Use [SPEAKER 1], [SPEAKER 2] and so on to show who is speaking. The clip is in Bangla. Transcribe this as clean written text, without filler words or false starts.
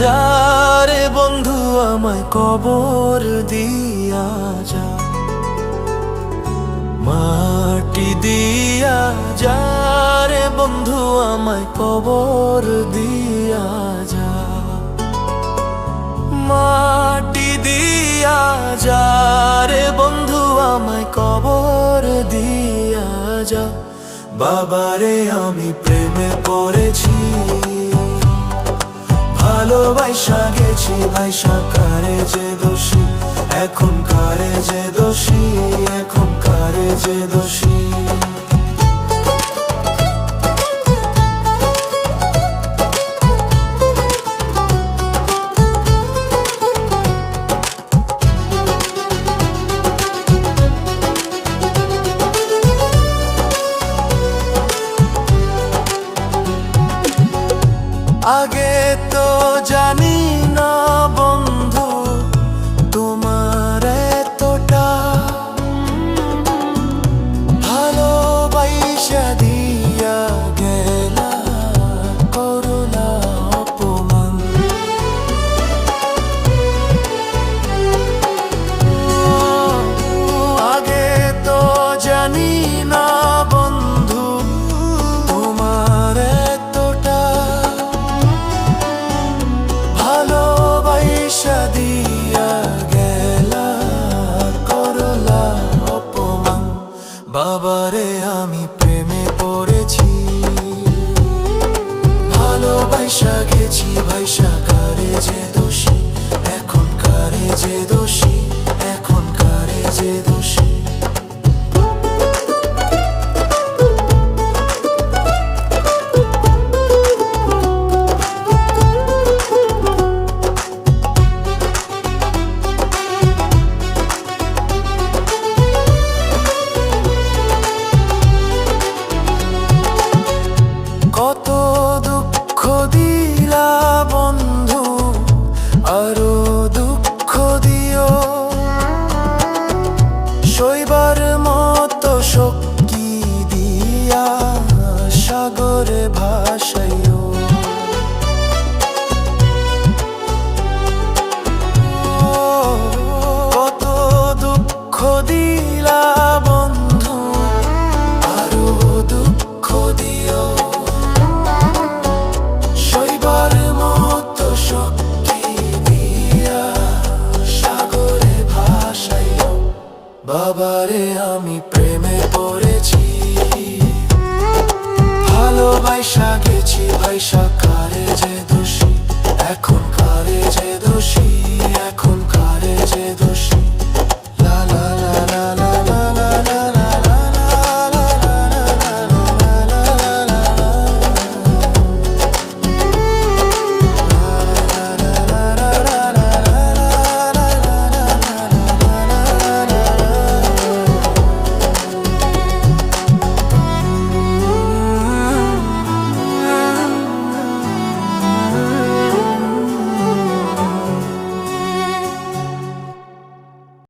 [SPEAKER 1] যারে বন্ধু আমায় কবর দিয়া যা, মাটি দিয়া যারে বন্ধু আমায় কবর দিয়া যা, মাটি দিয়া যারে বন্ধু আমায় কবর দিয়া যা। বাবারে আমি প্রেমে পড়েছি, ভালোবাসা গেছি ভাইসা, কারে যে দোষী এখন, কারে যে দোষী এখন, কারে যে দোষী। আগে তো জানি না বন্ধু তোমার এতটা, ভালোবাসা দিয়া গেলা করুণা অপমান। আগে তো জানি না বন্ধু তোমার এতটা, ভালোবাসা দিয়া গেলা করলা অপমান। বাবারে আমি প্রেমে পড়েছি, ভালোবাসা গেছি ভাইসা, কারে যে দোষী এখন, কারে যে দোষী এখন, কারে যে দোষী। কত দুঃখ দিলা বন্ধু, আরো দুঃখ দিও, সইবার মতো শক্তি দিয়া সাগরে ভাসাইও। কত দুঃখ দিলা বন্ধু, আরো দুঃখ দিও, সইবার মতো শক্তি দিয়া সাগরে ভাসাইও। বাবারে আমি প্রেমে পড়েছি, ভালোবাসা গেছি ভাইসা, কারে যে দোষ